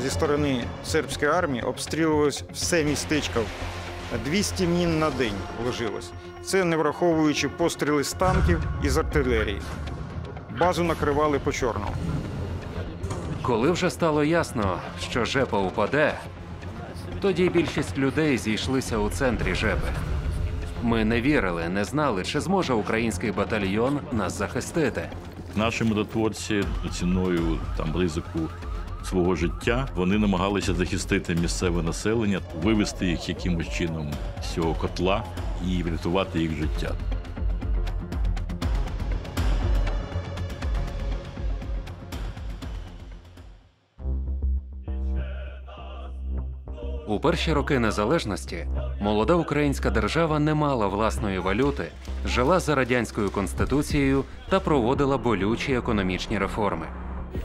зі сторони сербської армії обстрілювалось все містечко. 200 мін на день ложилось. Це не враховуючи постріли з танків і з артилерії. Базу накривали по чорному. Коли вже стало ясно, що Жепа упаде, тоді більшість людей зійшлися у центрі Жепи. Ми не вірили, не знали, чи зможе український батальйон нас захистити. Наші миротворці ціною ризику свого життя, вони намагалися захистити місцеве населення, вивести їх якимось чином з цього котла і врятувати їх життя. У перші роки незалежності молода українська держава не мала власної валюти, жила за радянською конституцією та проводила болючі економічні реформи.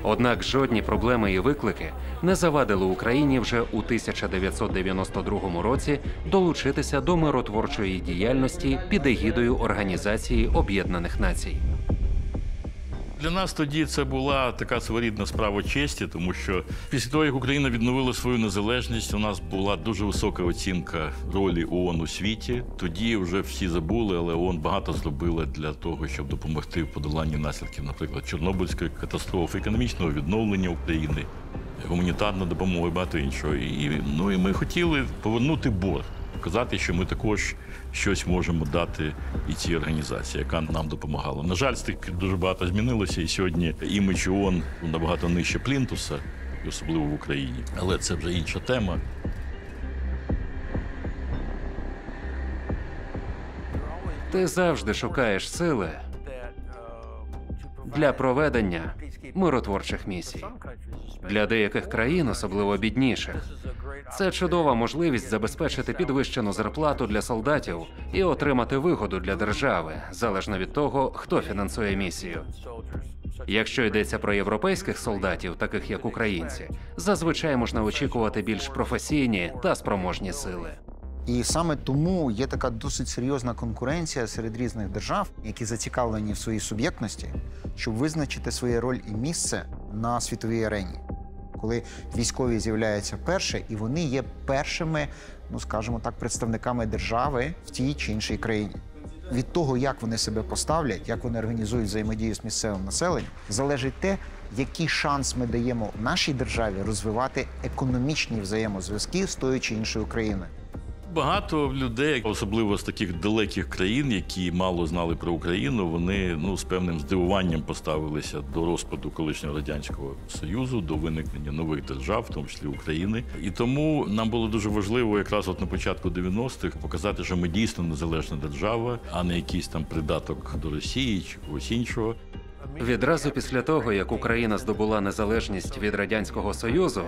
Однак жодні проблеми і виклики не завадили Україні вже у 1992 році долучитися до миротворчої діяльності під егідою Організації Об'єднаних Націй. Для нас тоді це була така своєрідна справа честі, тому що після того, як Україна відновила свою незалежність, у нас була дуже висока оцінка ролі ООН у світі. Тоді вже всі забули, але ООН багато зробила для того, щоб допомогти в подоланні наслідків, наприклад, Чорнобильської катастрофи, економічного відновлення України, гуманітарна допомога і багато іншого. І ми хотіли повернути борг, показати, що ми також щось можемо дати і цій організації, яка нам допомагала. На жаль, дуже багато змінилося, і сьогодні імідж ООН набагато нижче плінтуса, особливо в Україні. Але це вже інша тема. Ти завжди шукаєш сили для проведення миротворчих місій. Для деяких країн, особливо бідніших, це чудова можливість забезпечити підвищену зарплату для солдатів і отримати вигоду для держави, залежно від того, хто фінансує місію. Якщо йдеться про європейських солдатів, таких як українці, зазвичай можна очікувати більш професійні та спроможні сили. І саме тому є така досить серйозна конкуренція серед різних держав, які зацікавлені в своїй суб'єктності, щоб визначити свою роль і місце на світовій арені. Коли військові з'являються перше, і вони є першими, скажімо так, представниками держави в тій чи іншій країні. Від того, як вони себе поставлять, як вони організують взаємодію з місцевим населенням, залежить те, який шанс ми даємо нашій державі розвивати економічні взаємозв'язки з тою чи іншою країною. Багато людей, особливо з таких далеких країн, які мало знали про Україну, вони з певним здивуванням поставилися до розпаду колишнього Радянського Союзу, до виникнення нових держав, в тому числі України. І тому нам було дуже важливо якраз на початку 90-х показати, що ми дійсно незалежна держава, а не якийсь придаток до Росії чи когось іншого. Відразу після того, як Україна здобула незалежність від Радянського Союзу,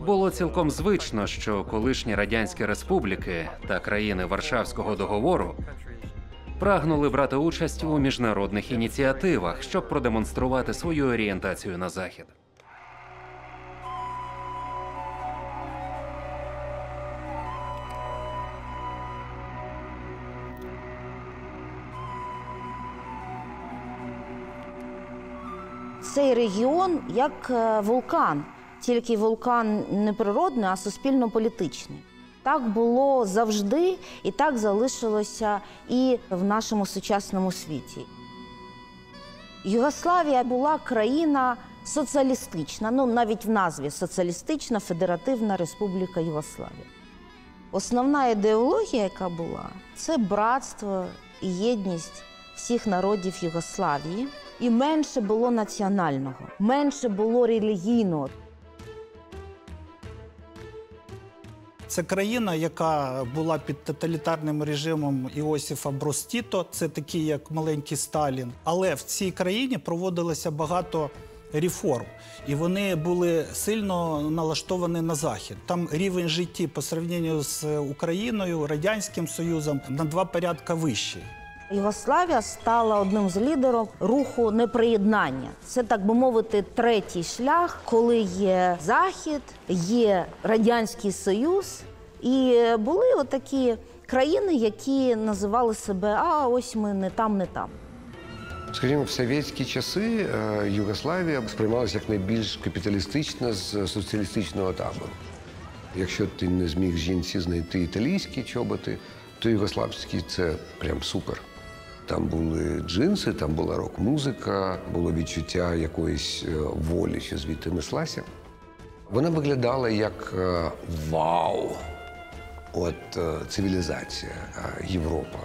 було цілком звично, що колишні радянські республіки та країни Варшавського договору прагнули брати участь у міжнародних ініціативах, щоб продемонструвати свою орієнтацію на Захід. Цей регіон як вулкан. Тільки вулкан не природний, а суспільно-політичний. Так було завжди і так залишилося і в нашому сучасному світі. Югославія була країна соціалістична, навіть в назві Соціалістична Федеративна Республіка Югославія. Основна ідеологія, яка була, це братство і єдність всіх народів Югославії. І менше було національного, менше було релігійного. Це країна, яка була під тоталітарним режимом Іосифа Брос Тіто, це такий, як маленький Сталін. Але в цій країні проводилося багато реформ, і вони були сильно налаштовані на Захід. Там рівень життя по порівнянню з Україною, Радянським Союзом на 2 порядки вищий. Югославія стала одним з лідерів руху неприєднання. Це, так би мовити, третій шлях, коли є Захід, є Радянський Союз. І були отакі країни, які називали себе «а ось ми не там, не там». Скажімо, в совєтські часи Югославія сприймалася як найбільш капіталістична з соціалістичного табору. Якщо ти не зміг жінці знайти італійські чоботи, то югославські – це прям супер. Там були джинси, там була рок-музика, було відчуття якоїсь волі, що звідти неслася. Вона виглядала як вау, от цивілізація, Європа.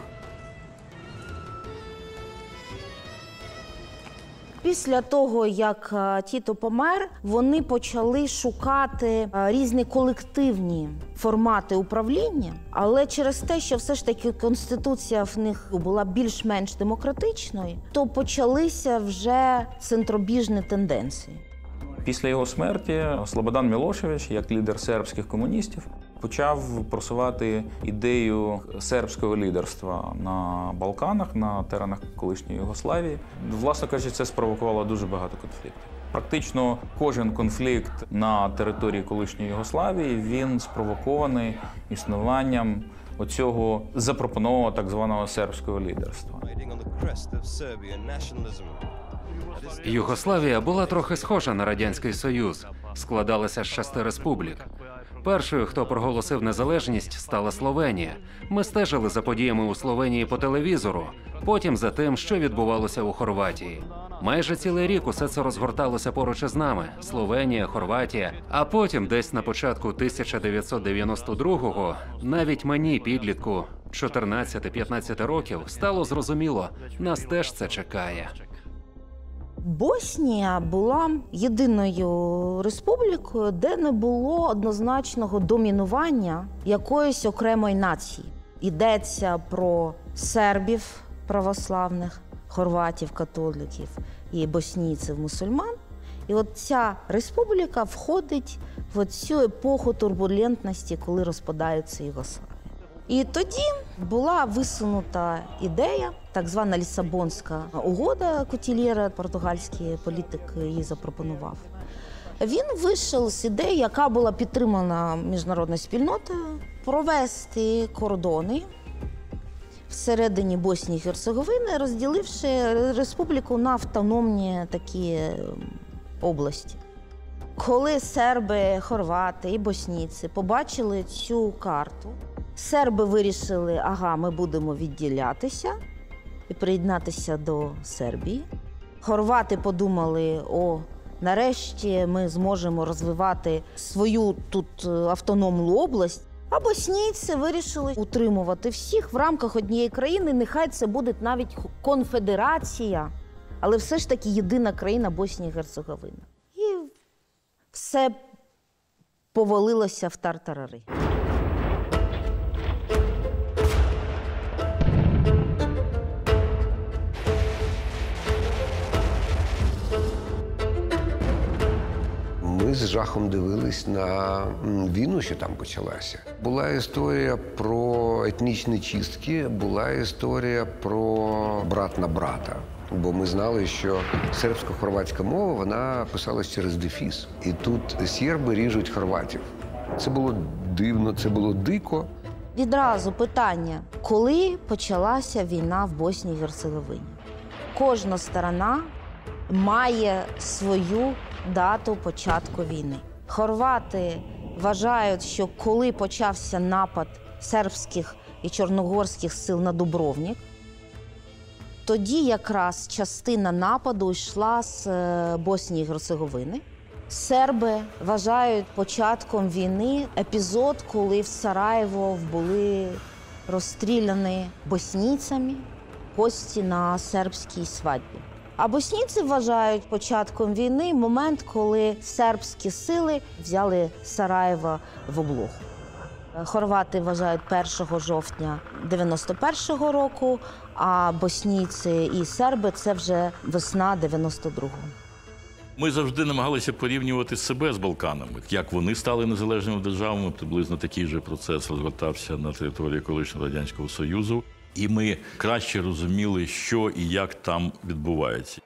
Після того, як Тіто помер, вони почали шукати різні колективні формати управління, але через те, що все ж таки конституція в них була більш-менш демократичною, то почалися вже центробіжні тенденції. Після його смерті Слободан Мілошевич, як лідер сербських комуністів, почав просувати ідею сербського лідерства на Балканах, на теренах колишньої Югославії. Власне кажучи, це спровокувало дуже багато конфліктів. Практично кожен конфлікт на території колишньої Югославії, він спровокований існуванням оцього запропонованого так званого сербського лідерства. Югославія була трохи схожа на Радянський Союз. Складалася з 6 республік. Першою, хто проголосив незалежність, стала Словенія. Ми стежили за подіями у Словенії по телевізору, потім за тим, що відбувалося у Хорватії. Майже цілий рік усе це розгорталося поруч із нами – Словенія, Хорватія. А потім, десь на початку 1992-го, навіть мені, підлітку, 14-15 років, стало зрозуміло – нас теж це чекає. Боснія була єдиною республікою, де не було однозначного домінування якоїсь окремої нації. Йдеться про сербів православних, хорватів, католиків і боснійців, мусульман. І от ця республіка входить в цю епоху турбулентності, коли розпадається Югославія. І тоді була висунута ідея, так звана Лісабонська угода Котільєра, португальський політик її запропонував. Він вийшов з ідеї, яка була підтримана міжнародною спільнотою, провести кордони всередині Боснії і Герцеговини, розділивши республіку на автономні такі області. Коли серби, хорвати і боснійці побачили цю карту, серби вирішили, ми будемо відділятися і приєднатися до Сербії. Хорвати подумали, нарешті ми зможемо розвивати свою тут автономну область. А боснійці вирішили утримувати всіх в рамках однієї країни, нехай це буде навіть конфедерація, але все ж таки єдина країна Боснія і Герцеговина. І все повалилося в тартарари. Ми з жахом дивились на війну, що там почалася. Була історія про етнічні чистки, була історія про брат на брата. Бо ми знали, що сербсько-хорватська мова, вона писалась через дефіс. І тут серби ріжуть хорватів. Це було дивно, це було дико. Відразу питання, коли почалася війна в Боснії і Герцеговині? Кожна сторона має свою дату початку війни. Хорвати вважають, що коли почався напад сербських і чорногорських сил на Дубровник, тоді якраз частина нападу йшла з Боснії і Герцеговини. Серби вважають початком війни епізод, коли в Сараєво були розстріляні боснійцями гості на сербській свадьбі. А боснійці вважають початком війни момент, коли сербські сили взяли Сараєво в облогу. Хорвати вважають 1 жовтня 91-го року, а боснійці і серби – це вже весна 92-го. Ми завжди намагалися порівнювати себе з Балканами. Як вони стали незалежними державами, приблизно такий же процес розгортався на території колишнього Радянського Союзу. І ми краще розуміли, що і як там відбувається.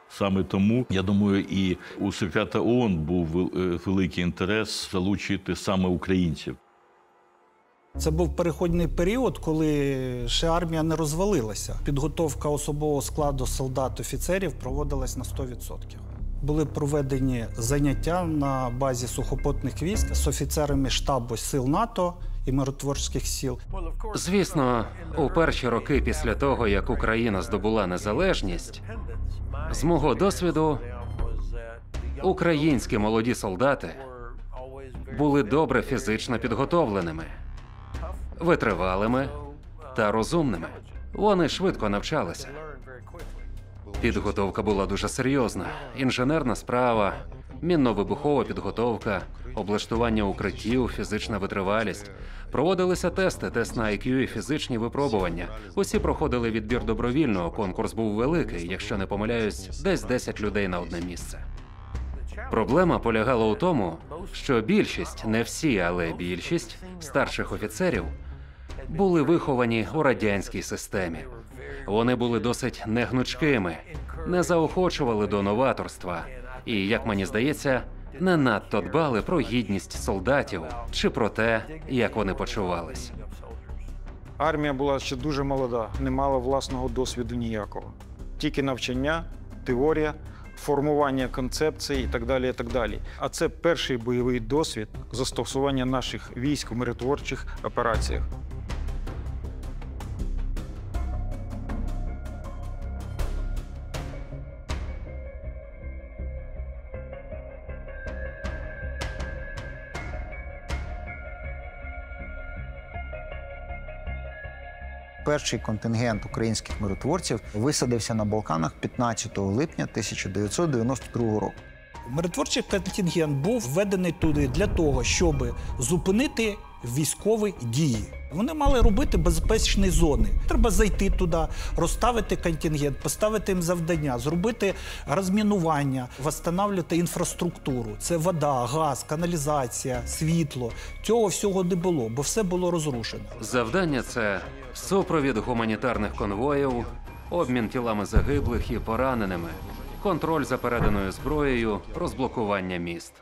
Саме тому, я думаю, і у секретаря ООН був великий інтерес залучити саме українців. Це був переходний період, коли ще армія не розвалилася. Підготовка особового складу солдат-офіцерів проводилась на 100%. Були проведені заняття на базі сухопутних військ з офіцерами штабу сил НАТО і миротворчих сил. Звісно, у перші роки після того, як Україна здобула незалежність, з мого досвіду, українські молоді солдати були добре фізично підготовленими, витривалими та розумними. Вони швидко навчалися. Підготовка була дуже серйозна. Інженерна справа, мінно-вибухова підготовка, облаштування укриттів, фізична витривалість. Проводилися тести, тест на IQ і фізичні випробування. Усі проходили відбір добровільно, конкурс був великий, якщо не помиляюсь, десь 10 людей на одне місце. Проблема полягала у тому, що більшість, не всі, але більшість старших офіцерів були виховані у радянській системі. Вони були досить негнучкими, не заохочували до новаторства і, як мені здається, не надто дбали про гідність солдатів чи про те, як вони почувались. Армія була ще дуже молода, не мала власного досвіду ніякого. Тільки навчання, теорія, формування концепцій і так далі, і так далі. А це перший бойовий досвід застосування наших військ у миротворчих операціях. Перший контингент українських миротворців висадився на Балканах 15 липня 1992 року. Миротворчий контингент був введений туди для того, щоб зупинити військові дії. Вони мали робити безпечні зони. Треба зайти туди, розставити контингент, поставити їм завдання, зробити розмінування, відновлювати інфраструктуру. Це вода, газ, каналізація, світло. Цього всього не було, бо все було розрушено. Завдання – це супровід гуманітарних конвоїв, обмін тілами загиблих і пораненими, контроль за переданою зброєю, розблокування міст.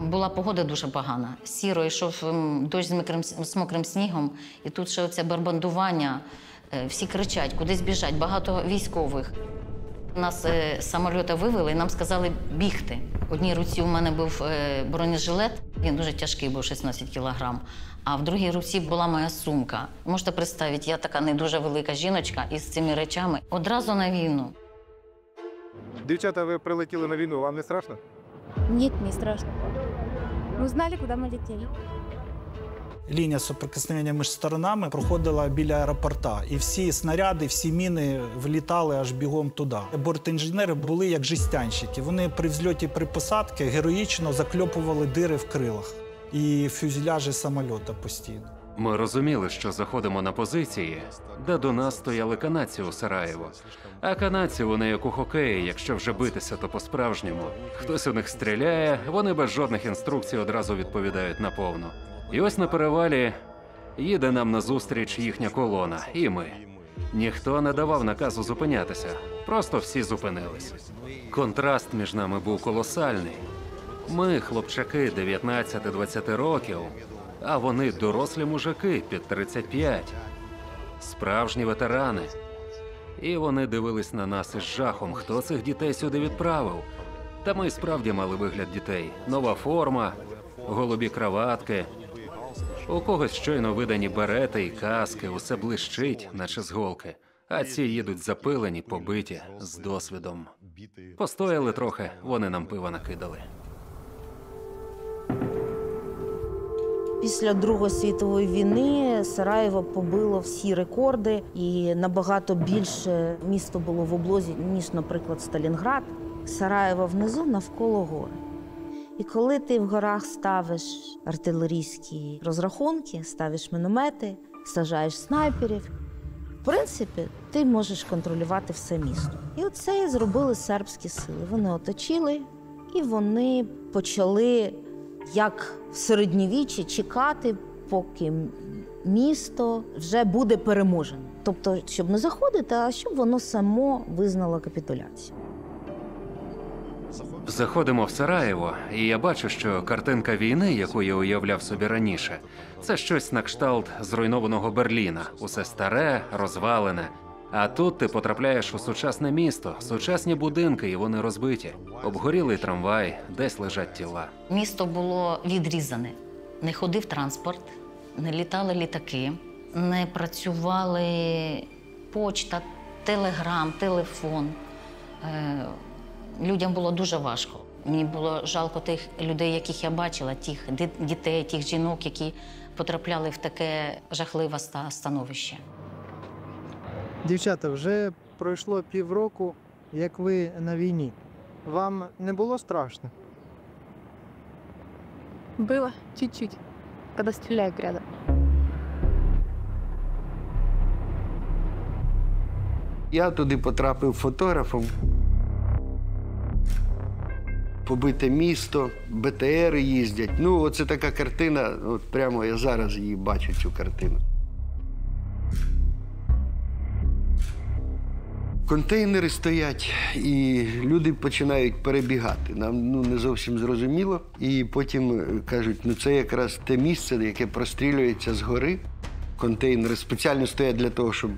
Була погода дуже погана. Сіро йшов дощ з мокрим снігом, і тут ще оце барбандування. Всі кричать, кудись біжать, багато військових. Нас з самоліта вивели і нам сказали бігти. В одній руці у мене був бронежилет, він дуже тяжкий, був 16 кілограм. А в другій руці була моя сумка. Можете представити, я така не дуже велика жіночка із цими речами. Одразу на війну. Дівчата, ви прилетіли на війну, вам не страшно? Нет, не страшно. Мы знали, куда мы летели. Лінія соприкосновення між сторонами проходила біля аеропорта. І всі снаряди, всі міни влітали аж бігом туди. Бортінженери були як жестянщики. Вони при взльоті, при посадці героїчно закльопували дири в крилах і фюзеляжі самольота постійно. Ми розуміли, що заходимо на позиції, де до нас стояли канадці у Сараєво. А канадці вони як у хокеї, якщо вже битися, то по-справжньому. Хтось у них стріляє, вони без жодних інструкцій одразу відповідають наповну. І ось на перевалі їде нам назустріч їхня колона, і ми. Ніхто не давав наказу зупинятися, просто всі зупинились. Контраст між нами був колосальний. Ми, хлопчаки 19-20 років, а вони дорослі мужики під 35. Справжні ветерани. І вони дивились на нас із жахом, хто цих дітей сюди відправив. Та ми справді мали вигляд дітей. Нова форма, голубі краватки. У когось щойно видані берети і каски, усе блищить, наче з голки. А ці їдуть запилені, побиті, з досвідом. Постояли трохи, вони нам пива накидали. Після Другої світової війни Сараєво побило всі рекорди, і набагато більше місто було в облозі, ніж, наприклад, Сталінград. Сараєво внизу, навколо гори. І коли ти в горах ставиш артилерійські розрахунки, ставиш міномети, саджаєш снайперів, в принципі, ти можеш контролювати все місто. І оце і зробили сербські сили. Вони оточили, і вони почали, як в середньовіччі, чекати, поки місто вже буде переможене. Тобто, щоб не заходити, а щоб воно само визнало капітуляцію. Заходимо в Сараєво, і я бачу, що картинка війни, яку я уявляв собі раніше, це щось на кшталт зруйнованого Берліна. Усе старе, розвалене. А тут ти потрапляєш у сучасне місто, сучасні будинки, і вони розбиті. Обгорілий трамвай, десь лежать тіла. Місто було відрізане. Не ходив транспорт, не літали літаки, не працювали почта, телеграм, телефон. Людям було дуже важко. Мені було жалко тих людей, яких я бачила, тих дітей, тих жінок, які потрапляли в таке жахливе становище. Дівчата, вже пройшло півроку, як ви на війні. Вам не було страшно? Было чуть-чуть, когда стреляют рядом. Я туди потрапив фотографом. Побите місто, БТРи їздять. Ну, оце така картина, от прямо я зараз її бачу, цю картину. Контейнери стоять, і люди починають перебігати. Нам не зовсім зрозуміло. І потім кажуть, це якраз те місце, яке прострілюється згори. Контейнери спеціально стоять для того, щоб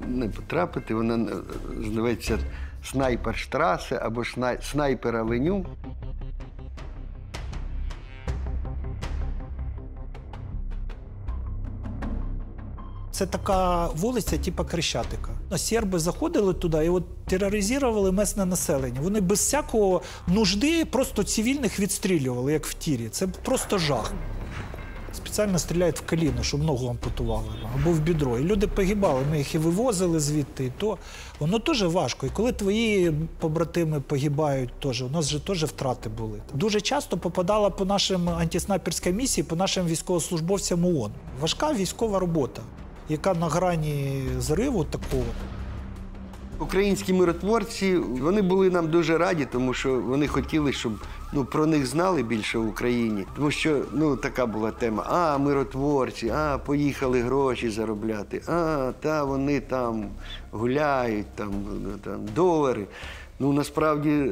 не потрапити. Вона називається Снайперштрасе або Снайпер-авеню. Це така вулиця, типу Крещатика. Серби заходили туди і тероризували місцеве населення. Вони без всякого нужди просто цивільних відстрілювали, як в тірі. Це просто жах. Спеціально стріляють в коліно, щоб ногу ампутували, або в бідро. І люди погибали, ми їх і вивозили звідти, і то. Воно теж важко. І коли твої побратими погибають теж, у нас же теж втрати були. Дуже часто попадала по нашим антиснайперській місії, по нашим військовослужбовцям ООН. Важка військова робота, яка на грані зриву такого. Українські миротворці, вони були нам дуже раді, тому що вони хотіли, щоб про них знали більше в Україні. Тому що така була тема: миротворці, поїхали гроші заробляти, вони там гуляють, там долари. Насправді,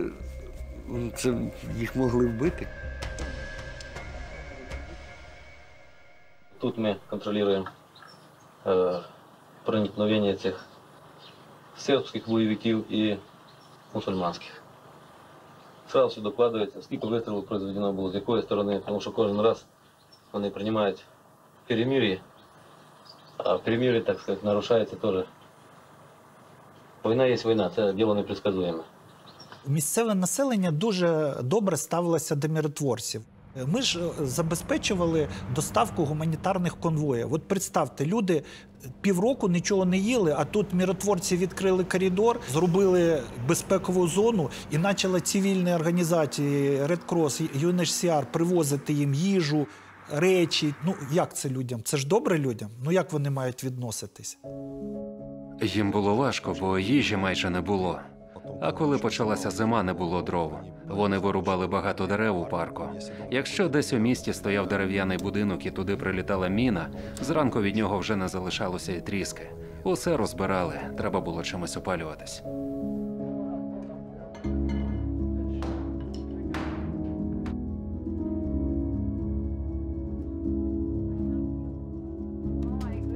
це їх могли вбити. Тут ми контролюємо проникновення цих сербських бойовиків і мусульманських. Сразу все докладується, скільки вистрілів произведено було, з якої сторони, тому що кожен раз вони приймають перемир'я, а в перемир'ї, так сказати, нарушається теж. Війна є війна, це діло непредсказуєме. Місцеве населення дуже добре ставилося до миротворців. Ми ж забезпечували доставку гуманітарних конвоїв. От представте, люди півроку нічого не їли, а тут миротворці відкрили коридор, зробили безпекову зону і почали цивільні організації Red Cross, UNHCR привозити їм їжу, речі. Як це людям? Це ж добре людям? Як вони мають відноситись? Їм було важко, бо їжі майже не було. А коли почалася зима, не було дров. Вони вирубали багато дерев у парку. Якщо десь у місті стояв дерев'яний будинок і туди прилітала міна, зранку від нього вже не залишалося і тріски. Усе розбирали, треба було чимось опалюватись.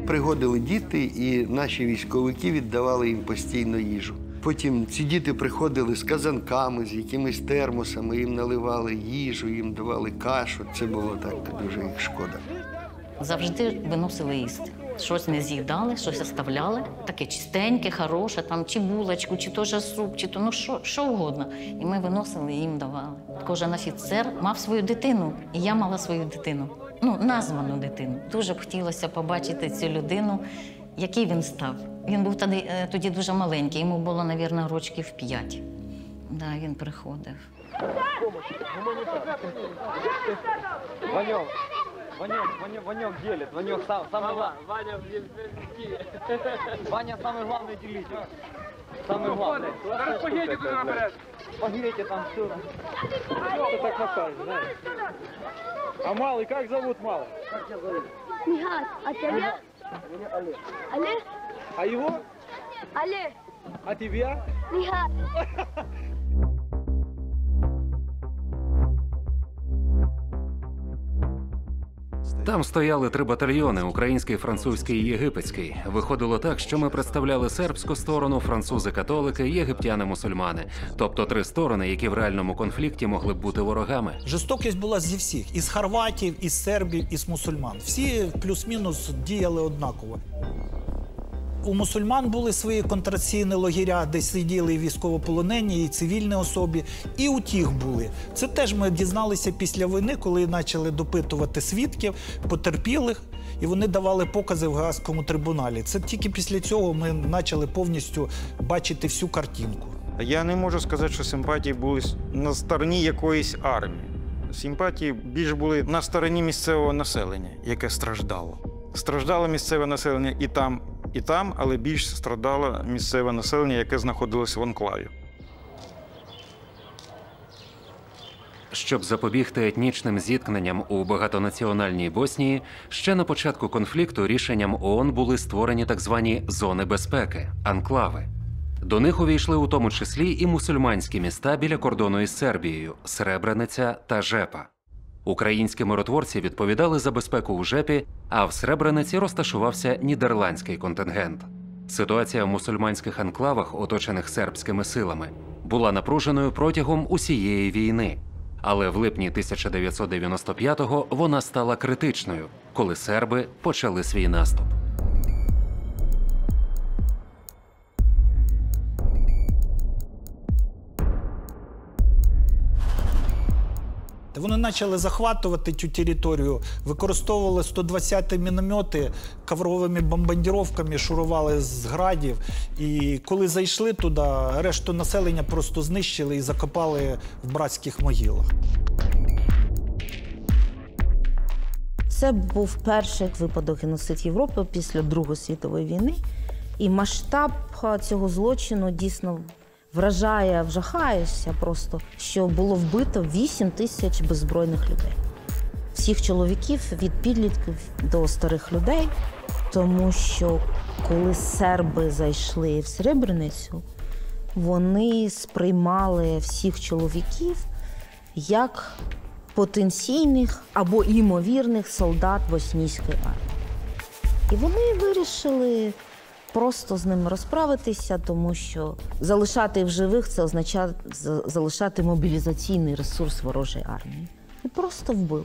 Приходили діти, і наші військовики віддавали їм постійно їжу. Потім ці діти приходили з казанками, з якимись термосами, їм наливали їжу, їм давали кашу. Це було так дуже їх шкода. Завжди виносили їсти. Щось не з'їдали, щось оставляли. Таке чистеньке, хороше, чи булочку, чи теж суп, чи то, що угодно. І ми виносили і їм давали. Кожен офіцер мав свою дитину, і я мала свою дитину. Названу дитину. Дуже б хотілося побачити цю людину, який він став. Він був тоді дуже маленький, йому було, мабуть, років 5. Він приходив. Ванек делит. Ванек самый главный. Ваня самый главный делитель. Самый главный. Зараз погедете туда наперед. Погедете там все. Ты так настаиваешь, знаешь. А малый, как зовут малый? Как тебя зовут? Михат, а тебе? Але? А его? Але? А тебя? Михат. Там стояли 3 батальйони – український, французький і єгипетський. Виходило так, що ми представляли сербську сторону, французи-католики, єгиптяни-мусульмани. Тобто 3 сторони, які в реальному конфлікті могли б бути ворогами. Жорстокість була зі всіх. Із хорватів, із сербів, із мусульман. Всі плюс-мінус діяли однаково. У мусульман були свої контраційні лагеря, де сиділи і військовополонені, і цивільні особи, і у тих були. Це теж ми дізналися після війни, коли почали допитувати свідків, потерпілих, і вони давали покази в Гаазькому трибуналі. Це тільки після цього ми почали повністю бачити всю картинку. Я не можу сказати, що симпатії були на стороні якоїсь армії. Симпатії більш були на стороні місцевого населення, яке страждало. Страждало місцеве населення і там, але більш страждало місцеве населення, яке знаходилось в анклаві. Щоб запобігти етнічним зіткненням у багатонаціональній Боснії, ще на початку конфлікту рішенням ООН були створені так звані «зони безпеки» – анклави. До них увійшли у тому числі і мусульманські міста біля кордону із Сербією – Сребрениця та Жепа. Українські миротворці відповідали за безпеку у Жепі, а в Сребрениці розташувався нідерландський контингент. Ситуація в мусульманських анклавах, оточених сербськими силами, була напруженою протягом усієї війни. Але в липні 1995-го вона стала критичною, коли серби почали свій наступ. Вони почали захватувати цю територію, використовували 120-ті міномети, ковровими бомбардировками шурували з градів. І коли зайшли туди, решту населення просто знищили і закопали в братських могилах. Це був перший випадок геноцид Європи після Другої світової війни. І масштаб цього злочину дійсно вражає, вжахаєшся просто, що було вбито 8 тисяч беззбройних людей. Всіх чоловіків, від підлітків до старих людей. Тому що коли серби зайшли в Сребреницю, вони сприймали всіх чоловіків як потенційних або імовірних солдат боснійської армії. І вони вирішили просто з ними розправитися, тому що залишати в живих – це означає залишати мобілізаційний ресурс ворожої армії. І просто вбили.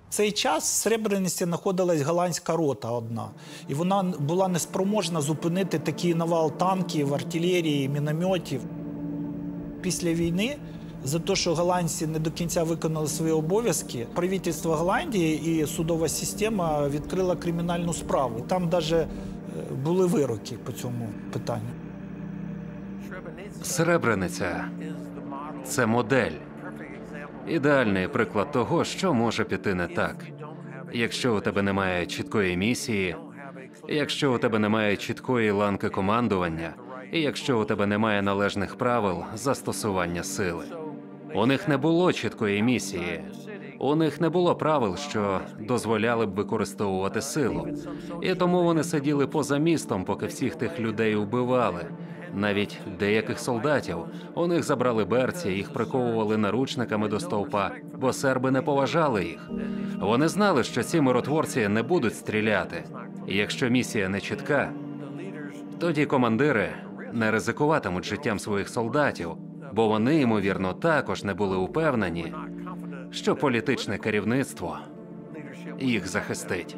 В цей час в Сребрениці знаходилась голландська рота одна. І вона була неспроможна зупинити такий навал танків, артилерії, мінометів. Після війни, за те, що голландці не до кінця виконали свої обов'язки, правительство Голландії і судова система відкрила кримінальну справу. Там навіть були вироки по цьому питанню. Сребрениця – це модель. Ідеальний приклад того, що може піти не так. Якщо у тебе немає чіткої місії, якщо у тебе немає чіткої ланки командування, і якщо у тебе немає належних правил застосування сили. У них не було чіткої місії. У них не було правил, що дозволяли б використовувати силу. І тому вони сиділи поза містом, поки всіх тих людей вбивали. Навіть деяких солдатів. У них забрали берці, їх приковували наручниками до стовпа, бо серби не поважали їх. Вони знали, що ці миротворці не будуть стріляти. І якщо місія не чітка, тоді командири не ризикуватимуть життям своїх солдатів, бо вони, ймовірно, також не були упевнені, що політичне керівництво їх захистить.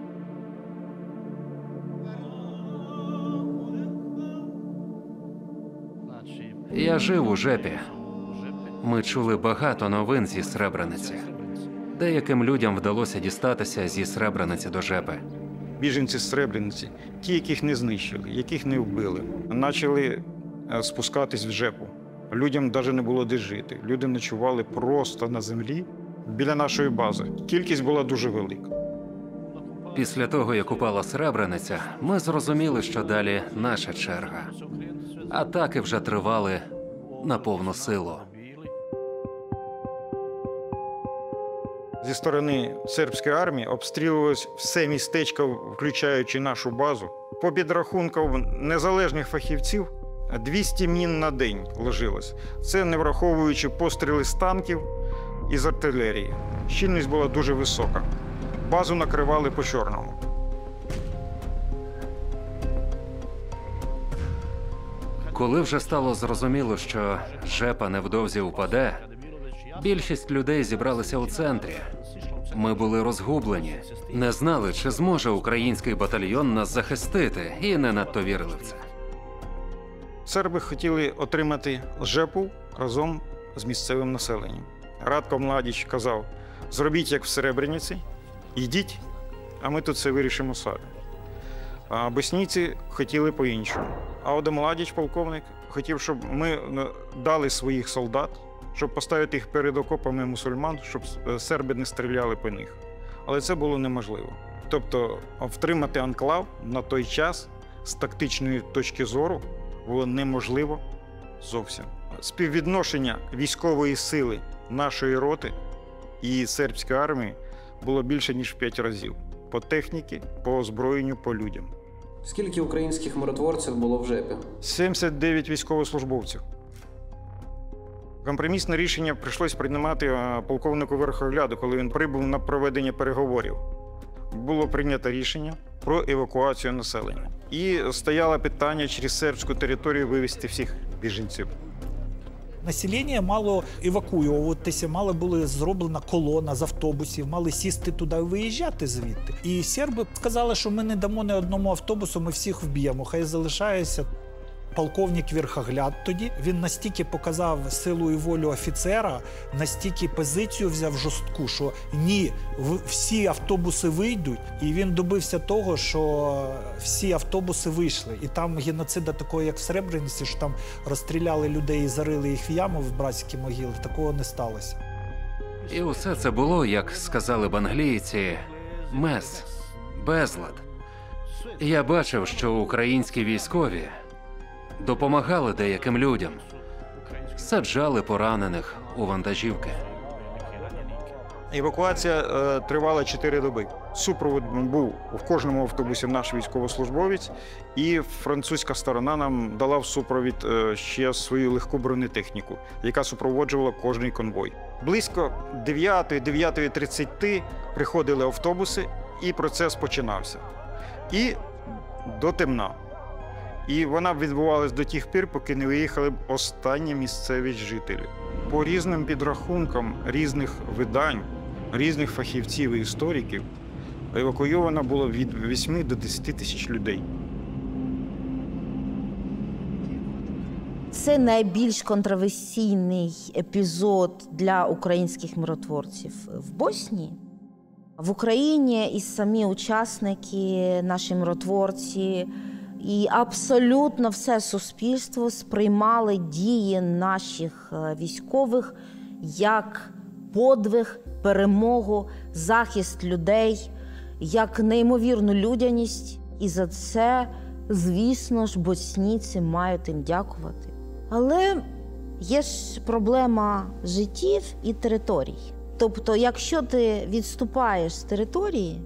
Я жив у Жепі. Ми чули багато новин зі Сребрениці. Деяким людям вдалося дістатися зі Сребрениці до Жепи. Біженці з Сребрениці, ті, яких не знищили, яких не вбили, почали спускатись в Жепу. Людям навіть не було де жити. Люди ночували просто на землі біля нашої бази. Кількість була дуже велика. Після того, як упала Сребрениця, ми зрозуміли, що далі наша черга. Атаки вже тривали на повну силу. Зі сторони сербської армії обстрілювалось все містечко, включаючи нашу базу. По підрахункам незалежних фахівців, 200 мін на день ложилось. Це не враховуючи постріли з танків і з артилерії. Щільність була дуже висока. Базу накривали по-чорному. Коли вже стало зрозуміло, що Жепа невдовзі впаде, більшість людей зібралися у центрі. Ми були розгублені, не знали, чи зможе український батальйон нас захистити, і не надто вірили в це. Серби хотіли отримати Жепу разом з місцевим населенням. Радко Младіч казав, зробіть як в Сребрениці, йдіть, а ми тут все вирішимо самі. А боснійці хотіли по-іншому. А Оде Младіч, полковник, хотів, щоб ми дали своїх солдат, щоб поставити їх перед окопами мусульман, щоб серби не стріляли по них. Але це було неможливо. Тобто втримати анклав на той час з тактичної точки зору було неможливо зовсім. Співвідношення військової сили нашої роти і сербської армії було більше, ніж в 5 разів. По техніці, по озброєнню, по людям. Скільки українських миротворців було в Жепі? 79 військовослужбовців. Компромісне рішення прийшлось приймати полковнику Верхогляду, коли він прибув на проведення переговорів. Було прийнято рішення про евакуацію населення. І стояло питання через сербську територію вивезти всіх біженців. Населення мало евакуюватися, мала була зроблена колона з автобусів, мали сісти туди і виїжджати звідти. І серби сказали, що ми не дамо ні одному автобусу, ми всіх вб'ємо, хай залишається. Полковник Верхогляд тоді, він настільки показав силу і волю офіцера, настільки позицію взяв жорстку, що ні, всі автобуси вийдуть, і він добився того, що всі автобуси вийшли. І там геноцида такого, як в Сребрениці, що там розстріляли людей і зарили їх в яму в братські могили, такого не сталося. І усе це було, як сказали б англійці, мес, безлад. Я бачив, що українські військові допомагали деяким людям, саджали поранених у вантажівки. Евакуація тривала 4 доби. Супровід був в кожному автобусі наш військовослужбовець, і французька сторона нам дала в супровід ще свою легку бронетехніку, яка супроводжувала кожний конвой. Близько 9-9:30 приходили автобуси, і процес починався. І до темна. І вона відбувалась до тих пір, поки не виїхали б останні місцеві жителі. По різним підрахункам різних видань, різних фахівців і істориків, евакуйовано було від 8 до 10 тисяч людей. Це найбільш контроверсійний епізод для українських миротворців в Боснії. В Україні і самі учасники, наші миротворці, і абсолютно все суспільство сприймали дії наших військових як подвиг, перемогу, захист людей, як неймовірну людяність. І за це, звісно ж, боснійці мають їм дякувати. Але є ж проблема життів і територій. Тобто, якщо ти відступаєш з території,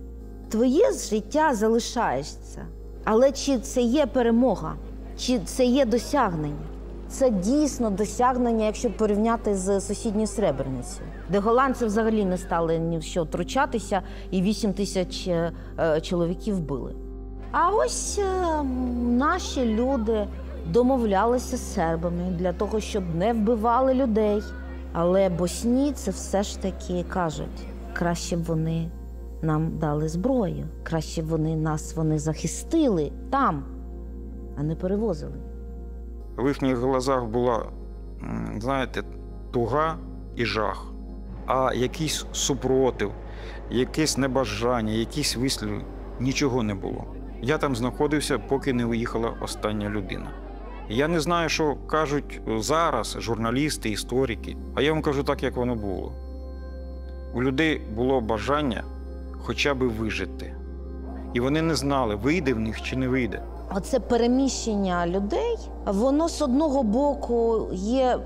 твоє життя залишається. Але чи це є перемога? Чи це є досягнення? Це дійсно досягнення, якщо порівняти з сусідньою Сребреницею, де голландці взагалі не стали ні в що втручатися і 8 тисяч чоловіків вбили. А ось наші люди домовлялися з сербами для того, щоб не вбивали людей. Але боснійці все ж таки кажуть, краще б вони нам дали зброю, краще б вони захистили там, а не перевозили. В їхніх глазах була, знаєте, туга і жах. А якийсь супротив, якесь небажання, якісь вислови – нічого не було. Я там знаходився, поки не виїхала остання людина. Я не знаю, що кажуть зараз журналісти, історики, а я вам кажу так, як воно було. У людей було бажання хоча б вижити. І вони не знали, вийде в них чи не вийде. Оце переміщення людей, воно з одного боку є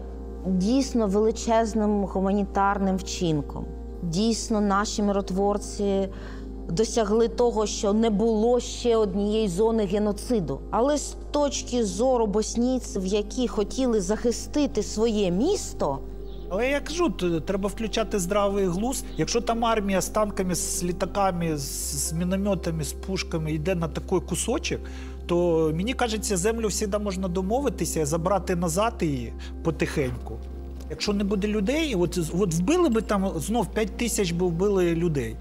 дійсно величезним гуманітарним вчинком. Дійсно, наші миротворці досягли того, що не було ще однієї зони геноциду. Але з точки зору боснійців, які хотіли захистити своє місто, але я кажу, треба включати здравий глузд. Якщо там армія з танками, з літаками, з мінометами, з пушками йде на такий кусочок, то мені кажеться, землю завжди можна домовитися, забрати назад її потихеньку. Якщо не буде людей, от вбили би там знов 5 тисяч би вбили людей.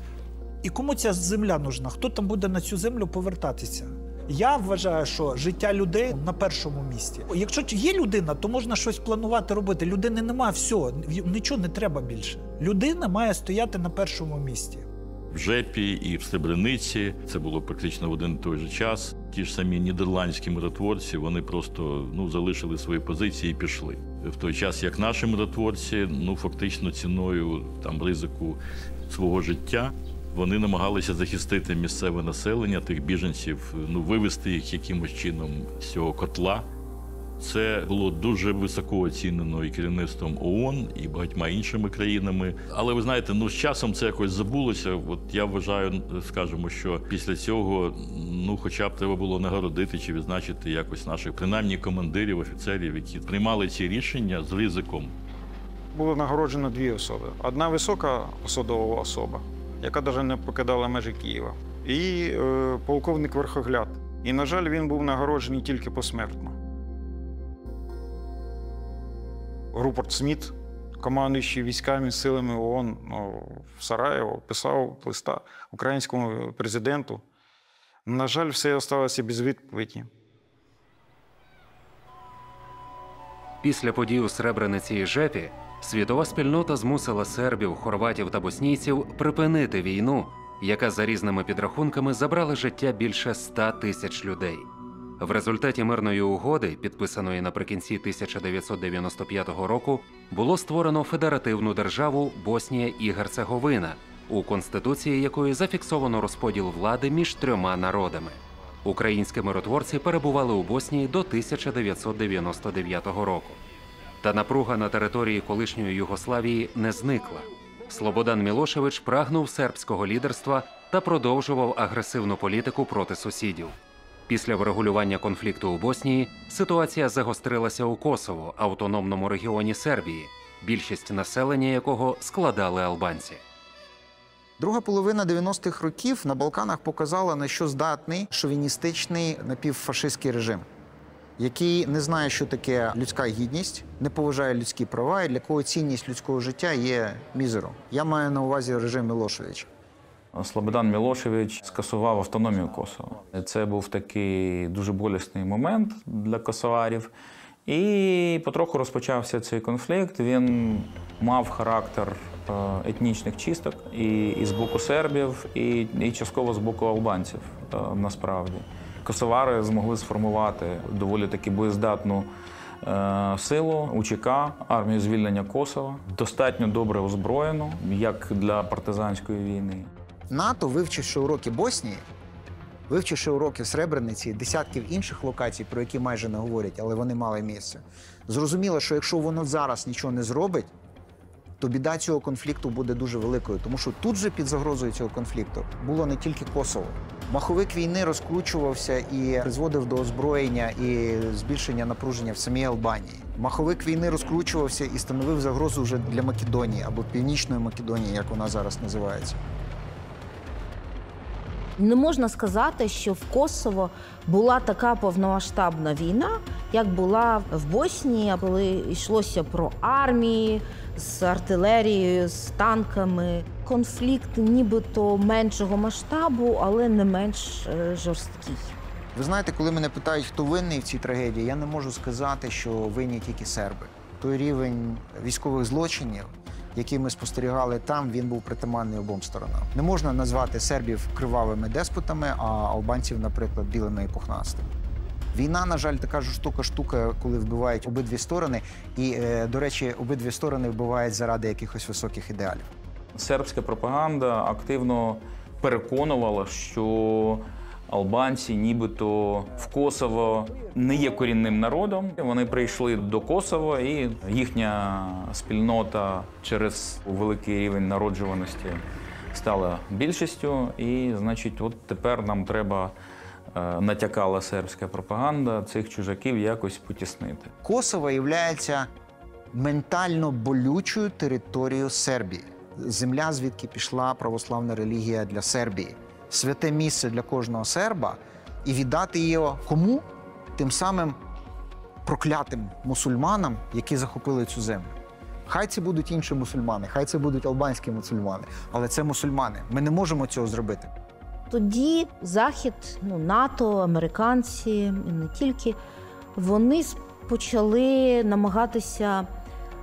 І кому ця земля нужна? Хто там буде на цю землю повертатися? Я вважаю, що життя людей на першому місці. Якщо є людина, то можна щось планувати робити. Людини немає, все, нічого не треба більше. Людина має стояти на першому місці. В Жепі і в Сребрениці це було практично в один і той же час. Ті ж самі нідерландські миротворці, вони просто залишили свої позиції і пішли. В той час, як наші миротворці, фактично ціною ризику свого життя, вони намагалися захистити місцеве населення, тих біженців, вивести їх якимось чином з цього котла. Це було дуже високо оцінено і керівництвом ООН, і багатьма іншими країнами. Але ви знаєте, з часом це якось забулося. От я вважаю, скажімо, що після цього, хоча б треба було нагородити чи відзначити якось наших, принаймні, командирів, офіцерів, які приймали ці рішення з ризиком. Було нагороджено 2 особи. Одна висока посадова особа, яка навіть не покидала межі Києва, і полковник Верхогляд. І, на жаль, він був нагороджений тільки посмертно. Рупорт Сміт, командуючий військами, силами ООН в Сараєво, писав листа українському президенту. На жаль, все залишилося без відповіді. Після подій у Сребрениці і Жепі світова спільнота змусила сербів, хорватів та боснійців припинити війну, яка за різними підрахунками забрала життя більше 100 тисяч людей. В результаті мирної угоди, підписаної наприкінці 1995 року, було створено федеративну державу Боснія і Герцеговина, у Конституції якої зафіксовано розподіл влади між 3 народами. Українські миротворці перебували у Боснії до 1999 року. Та напруга на території колишньої Югославії не зникла. Слободан Мілошевич прагнув сербського лідерства та продовжував агресивну політику проти сусідів. Після врегулювання конфлікту у Боснії ситуація загострилася у Косово, автономному регіоні Сербії, більшість населення якого складали албанці. Друга половина 90-х років на Балканах показала, на що здатний шовіністичний напівфашистський режим, який не знає, що таке людська гідність, не поважає людські права і для кого цінність людського життя є мізером. Я маю на увазі режим Мілошевича. Слободан Мілошевич скасував автономію Косова. Це був такий дуже болісний момент для косоварів. І потроху розпочався цей конфлікт. Він мав характер етнічних чисток і з боку сербів, і частково з боку албанців, насправді. Косовари змогли сформувати доволі таки боєздатну силу УЧК, армію звільнення Косова, достатньо добре озброєну, як для партизанської війни. НАТО, вивчивши уроки Боснії, вивчивши уроки Сребрениці, десятків інших локацій, про які майже не говорять, але вони мали місце, зрозуміло, що якщо воно зараз нічого не зробить, то біда цього конфлікту буде дуже великою. Тому що тут же під загрозою цього конфлікту було не тільки Косово. Маховик війни розкручувався і призводив до озброєння і збільшення напруження в самій Албанії. Маховик війни розкручувався і становив загрозу вже для Македонії, або Північної Македонії, як вона зараз називається. Не можна сказати, що в Косово була така повномасштабна війна, як була в Боснії, коли йшлося про армії, з артилерією, з танками. Конфлікт нібито меншого масштабу, але не менш жорсткий. Ви знаєте, коли мене питають, хто винний в цій трагедії, я не можу сказати, що винні тільки серби. Той рівень військових злочинів, який ми спостерігали там, він був притаманний обом сторонам. Не можна назвати сербів кривавими деспотами, а албанців, наприклад, білими і пухнастими. Війна, на жаль, така жорстока штука, коли вбивають обидві сторони. І, до речі, обидві сторони вбивають заради якихось високих ідеалів. Сербська пропаганда активно переконувала, що албанці нібито в Косово не є корінним народом. Вони прийшли до Косово, і їхня спільнота через великий рівень народжуваності стала більшістю. І, значить, от тепер нам треба, натякала сербська пропаганда, цих чужаків якось потіснити. Косово є ментально болючою територією Сербії. Земля, звідки пішла православна релігія для Сербії. Святе місце для кожного серба, і віддати його кому? Тим самим проклятим мусульманам, які захопили цю землю. Хай це будуть інші мусульмани, хай це будуть албанські мусульмани, але це мусульмани. Ми не можемо цього зробити. Тоді Захід, НАТО, американці, і не тільки, вони почали намагатися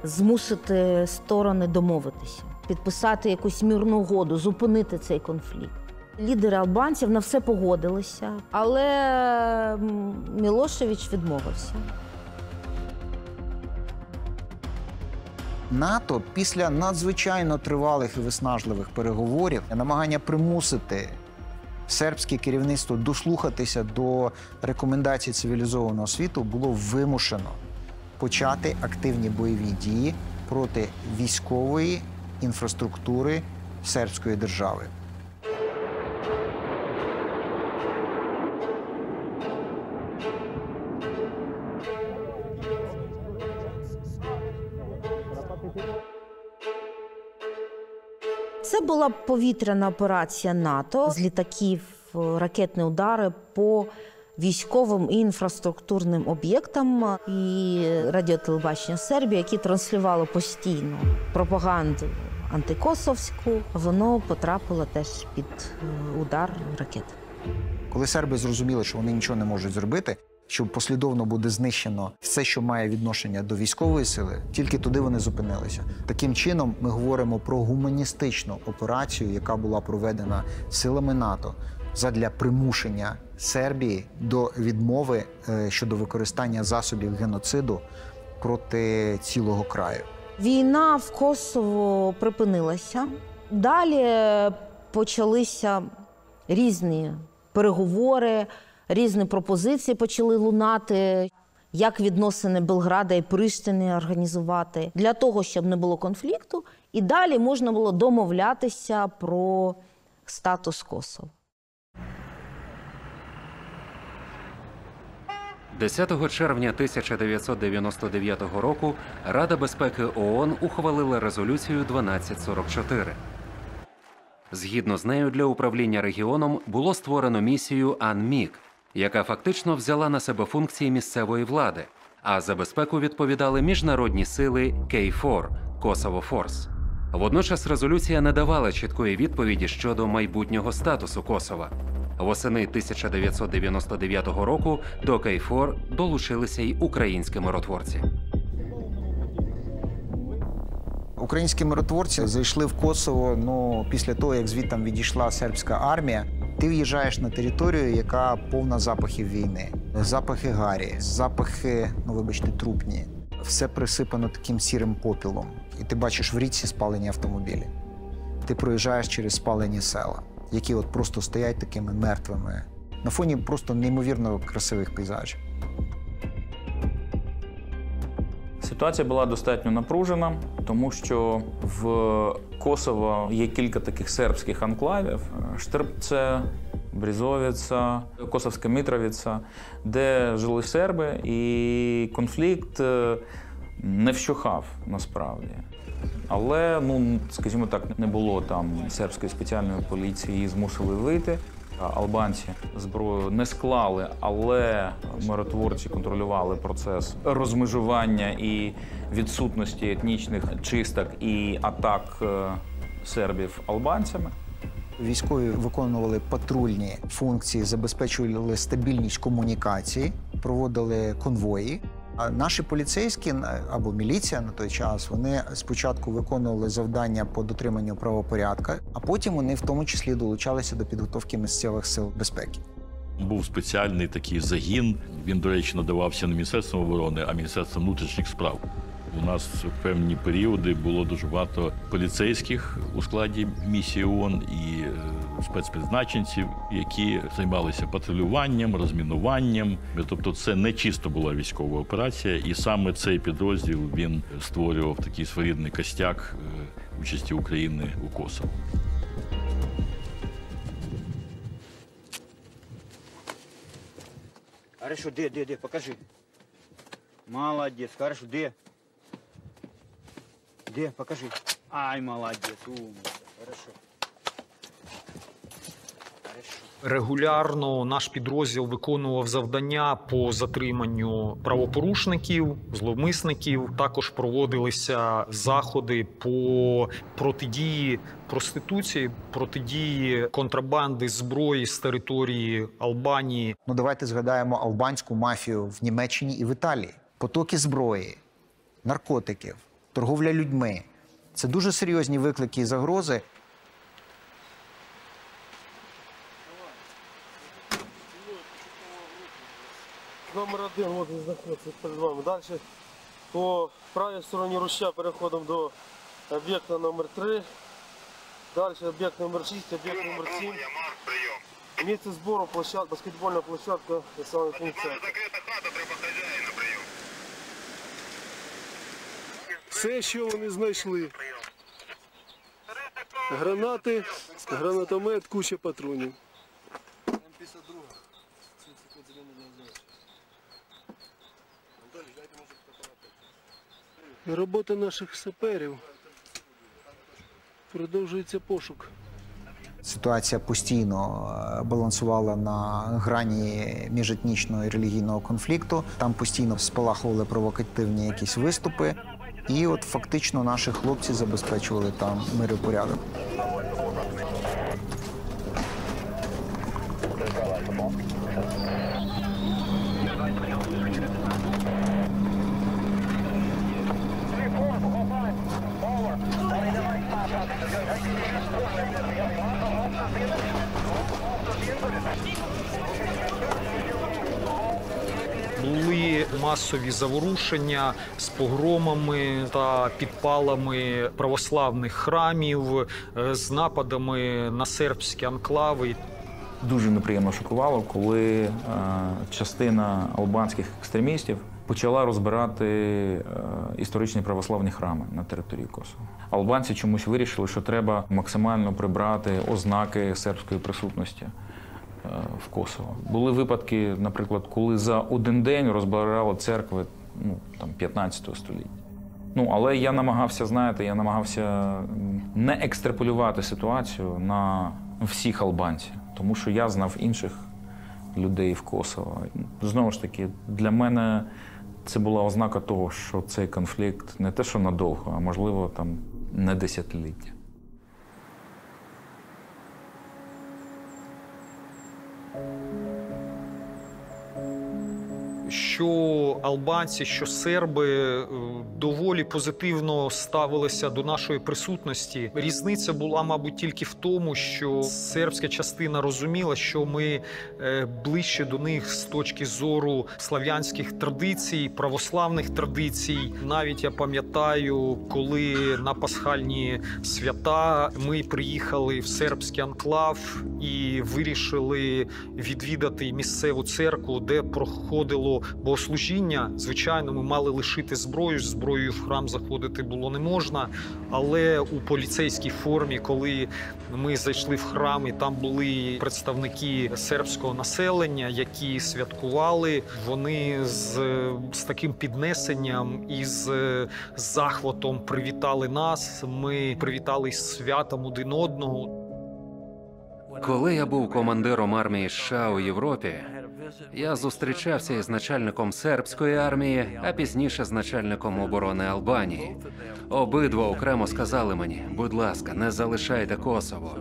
змусити сторони домовитися, підписати якусь мирну угоду, зупинити цей конфлікт. Лідери албанців на все погодилися, але Мілошевич відмовився. НАТО після надзвичайно тривалих і виснажливих переговорів, намагання примусити сербське керівництво дослухатися до рекомендацій цивілізованого світу було вимушено почати активні бойові дії проти військової інфраструктури сербської держави. Це була повітряна операція НАТО з літаків, ракетні удари по військовим і інфраструктурним об'єктам і радіотелебачення Сербії, які транслювали постійно пропаганду антикосовську, воно потрапило теж під удар ракет. Коли серби зрозуміли, що вони нічого не можуть зробити, що послідовно буде знищено все, що має відношення до військової сили, тільки туди вони зупинилися. Таким чином, ми говоримо про гуманістичну операцію, яка була проведена силами НАТО задля примушення Сербії до відмови щодо використання засобів геноциду проти цілого краю. Війна в Косово припинилася. Далі почалися різні переговори, різні пропозиції почали лунати, як відносини Белграда і Приштини організувати, для того, щоб не було конфлікту, і далі можна було домовлятися про статус Косово. 10 червня 1999 року Рада безпеки ООН ухвалила резолюцію 1244. Згідно з нею, для управління регіоном було створено місію АНМІК, яка фактично взяла на себе функції місцевої влади, а за безпеку відповідали міжнародні сили KFOR – Kosovo Force. Водночас резолюція не давала чіткої відповіді щодо майбутнього статусу Косова. Восени 1999 року до KFOR долучилися й українські миротворці. Українські миротворці зайшли в Косово після того, як звідти відійшла сербська армія. Ти в'їжджаєш на територію, яка повна запахів війни. Запахи гарі, запахи, трупні. Все присипано таким сірим попілом. І ти бачиш в річці спалені автомобілі. Ти проїжджаєш через спалені села, які просто стоять такими мертвими. На фоні просто неймовірно красивих пейзажів. Ситуація була достатньо напружена, тому що в Косово є кілька таких сербських анклавів – Штрпце, Брізовіца, Косовська Мітровіца, де жили серби, і конфлікт не вщухав насправді. Але, скажімо так, не було там сербської спеціальної поліції, її змусили вийти. Албанці зброю не склали, але миротворці контролювали процес розмежування і відсутності етнічних чисток і атак сербів албанцями. Військові виконували патрульні функції, забезпечували стабільність комунікації, проводили конвої. А наші поліцейські або міліція на той час, вони спочатку виконували завдання по дотриманню правопорядка, а потім вони в тому числі долучалися до підготовки місцевих сил безпеки. Був спеціальний такий загін, він, до речі, надавався не Міністерством оборони, а Міністерством внутрішніх справ. У нас в певні періоди було дуже багато поліцейських у складі місії ООН і спецпризначенців, які займалися патрулюванням, розмінуванням. Тобто це не чисто була військова операція, і саме цей підрозділ він створював такий своєрідний костяк участі України у Косово. Хорошо, де, покажи. Молодец, хорошо, де? Де, покажи. Ай, молодец, умница, хорошо. Регулярно наш підрозділ виконував завдання по затриманню правопорушників, зловмисників. Також проводилися заходи по протидії проституції, протидії контрабанди зброї з території Албанії. Ну, давайте згадаємо албанську мафію в Німеччині і в Італії. Потоки зброї, наркотиків, торговля людьми – це дуже серйозні виклики і загрози. Номер 1 вот він знаходиться перед вами. Далі по правій стороні руща переходимо до об'єкта номер 3. Далі об'єкт номер 6, об'єкт номер 7. Місце збору, баскетбольна площадка населених пунктів. Все, що вони знайшли. Гранати, гранатомет, куча патронів. Робота наших саперів. Продовжується пошук. Ситуація постійно балансувала на грані міжетнічного і релігійного конфлікту. Там постійно спалахували провокативні якісь виступи. І от фактично наші хлопці забезпечували там мир і порядок. Були масові заворушення з погромами та підпалами православних храмів, з нападами на сербські анклави. Дуже неприємно шокувало, коли частина албанських екстремістів почала розбирати історичні православні храми на території Косово. Албанці чомусь вирішили, що треба максимально прибрати ознаки сербської присутності в Косово. Були випадки, наприклад, коли за один день розбирали церкви 15 століття. Але я намагався не екстраполювати ситуацію на всіх албанців, тому що я знав інших людей в Косово. Знову ж таки, для мене це була ознака того, що цей конфлікт не те, що надовго, а можливо, не десятиліття. Що албанці, що серби доволі позитивно ставилися до нашої присутності. Різниця була, мабуть, тільки в тому, що сербська частина розуміла, що ми ближче до них з точки зору слав'янських традицій, православних традицій. Навіть я пам'ятаю, коли на пасхальні свята ми приїхали в сербський анклав і вирішили відвідати місцеву церкву, де проходило богослужіння. Звичайно, ми мали лишити зброю, з зброєю в храм заходити було не можна, але у поліцейській формі, коли ми зайшли в храм, і там були представники сербського населення, які святкували, вони з таким піднесенням і з захватом привітали нас, ми привітали з святом один одного. Коли я був командиром армії США у Європі, я зустрічався із начальником сербської армії, а пізніше з начальником оборони Албанії. Обидва окремо сказали мені: будь ласка, не залишайте Косово.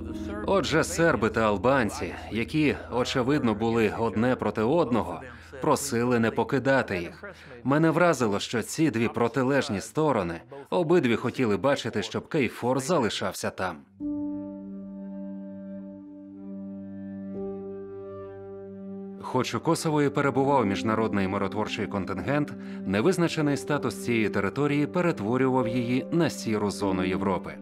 Отже, серби та албанці, які, очевидно, були одне проти одного, просили не покидати їх. Мене вразило, що ці дві протилежні сторони обидві хотіли бачити, щоб Кейфор залишався там. Хоч у Косово і перебував міжнародний миротворчий контингент, невизначений статус цієї території перетворював її на сіру зону Європи.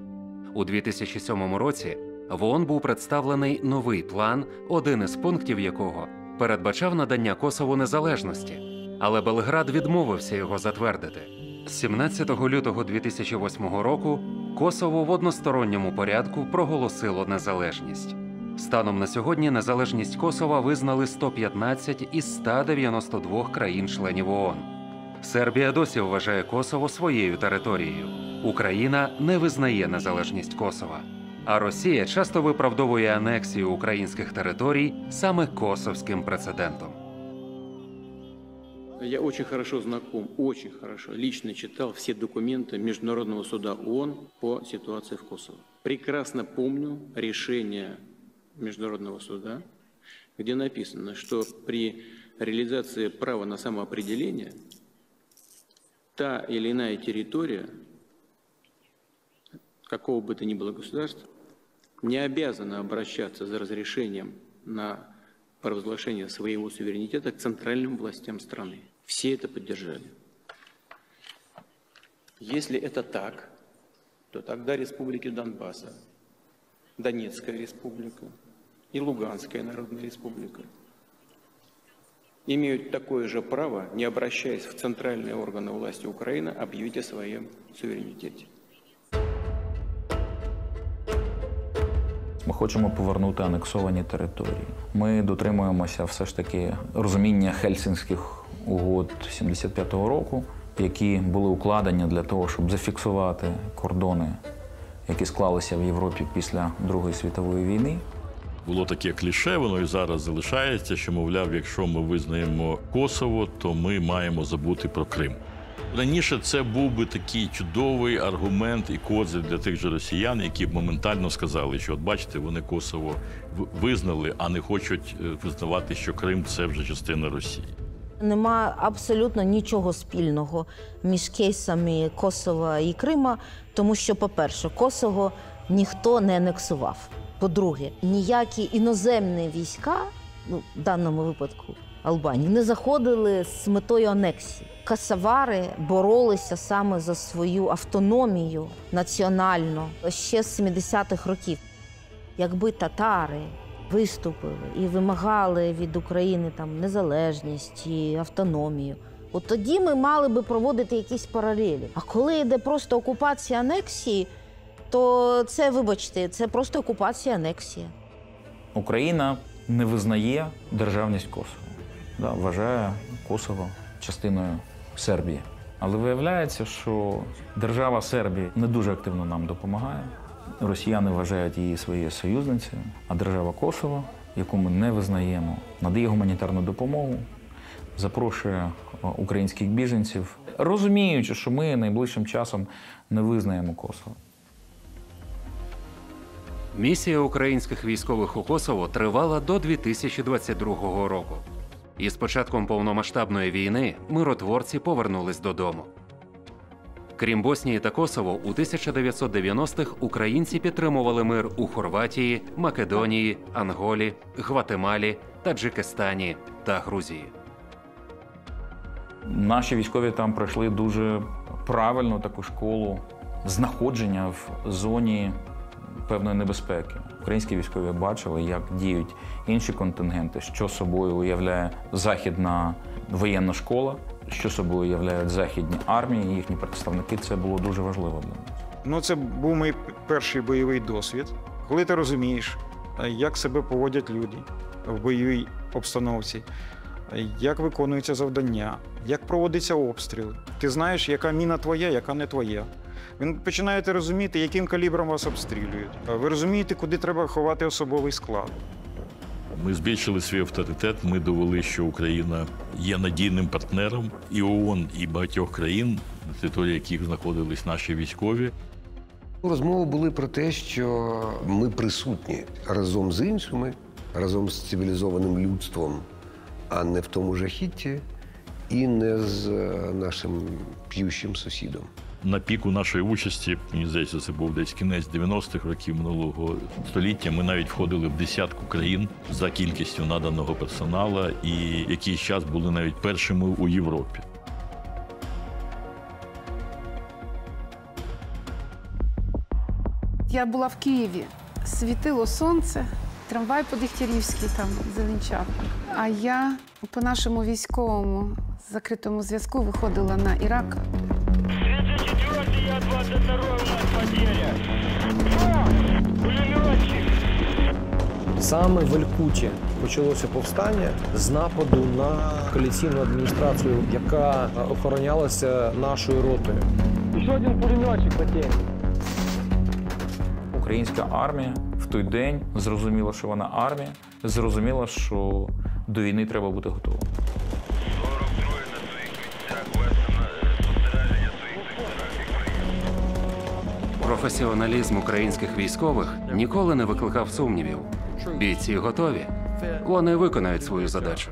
У 2007 році в ООН був представлений новий план, один із пунктів якого передбачав надання Косову незалежності, але Белград відмовився його затвердити. 17 лютого 2008 року Косово в односторонньому порядку проголосило незалежність. Станом на сьогодні незалежність Косова визнали 115 із 192 країн-членів ООН. Сербія досі вважає Косово своєю територією. Україна не визнає незалежність Косова. А Росія часто виправдовує анексію українських територій саме косовським прецедентом. Я очень хорошо знаком, очень хорошо, лично читал все документы Международного суда ООН по ситуации в Косово. Прекрасно помню решение Международного суда, где написано, что при реализации права на самоопределение та или иная территория какого бы то ни было государства не обязана обращаться за разрешением на провозглашение своего суверенитета к центральным властям страны. Все это поддержали. Если это так, то тогда республики Донбасса, Донецкая республика и Луганская народная республика имеют такое же право, не обращаясь в центральные органы власти Украины, объявить о своем суверенитете. Ми хочемо повернути анексовані території. Ми дотримуємося все ж таки розуміння Хельсінських угод 75-го року, які були укладені для того, щоб зафіксувати кордони, які склалися в Європі після Другої світової війни. Було таке кліше, воно і зараз залишається, що, мовляв, якщо ми визнаємо Косово, то ми маємо забути про Крим. Раніше це був би такий чудовий аргумент і козир для тих же росіян, які б моментально сказали, що, от бачите, вони Косово визнали, а не хочуть визнавати, що Крим – це вже частина Росії. Нема абсолютно нічого спільного між кейсами Косова і Крима, тому що, по-перше, Косово ніхто не анексував. По-друге, ніякі іноземні війська, в даному випадку Албанії, не заходили з метою анексії. Косовари боролися саме за свою автономію національну ще з 70-х років. Якби татари виступили і вимагали від України там незалежність і автономію, от тоді ми мали би проводити якісь паралелі. А коли йде просто окупація, анексії, то це, вибачте, це просто окупація, анексія. Україна не визнає державність Косово. Вважає Косово частиною Сербії. Але виявляється, що держава Сербії не дуже активно нам допомагає. Росіяни вважають її своєю союзницею, а держава Косово, яку ми не визнаємо, надає гуманітарну допомогу, запрошує українських біженців, розуміючи, що ми найближчим часом не визнаємо Косово. Місія українських військових у Косово тривала до 2022 року. І з початком повномасштабної війни миротворці повернулись додому. Крім Боснії та Косово, у 1990-х українці підтримували мир у Хорватії, Македонії, Анголі, Гватемалі, Таджикистані та Грузії. Наші військові там пройшли дуже правильну таку школу знаходження в зоні певної небезпеки. Українські військові бачили, як діють інші контингенти, що собою уявляє західна воєнна школа, що собою уявляють західні армії, їхні представники. Це було дуже важливо для нас. Це був мій перший бойовий досвід. Коли ти розумієш, як себе поводять люди в бойовій обстановці, як виконуються завдання, як проводиться обстріл. Ти знаєш, яка міна твоя, яка не твоя. Ви починаєте розуміти, яким калібром вас обстрілюють. Ви розумієте, куди треба ховати особовий склад. Ми збільшили свій авторитет, ми довели, що Україна є надійним партнером і ООН, і багатьох країн, на території яких знаходились наші військові. Розмови були про те, що ми присутні разом з іншими, разом з цивілізованим людством, а не в тому жахітті і не з нашим п'ющим сусідом. На піку нашої участі, мені здається, це був десь кінець 90-х років минулого століття. Ми навіть входили в десятку країн за кількістю наданого персоналу і якийсь час були навіть першими у Європі. Я була в Києві. Світило сонце, трамвай по Дегтярівській там зеленчав. А я по нашому військовому закритому зв'язку виходила на Ірак. Саме в Ель-Куті почалося повстання з нападу на коаліційну адміністрацію, яка охоронялася нашою ротою. Ще один пулеметчик потерян. Українська армія в той день зрозуміла, що вона армія, зрозуміла, що до війни треба бути готовим. Професіоналізм українських військових ніколи не викликав сумнівів. Бійці готові. Вони виконають свою задачу.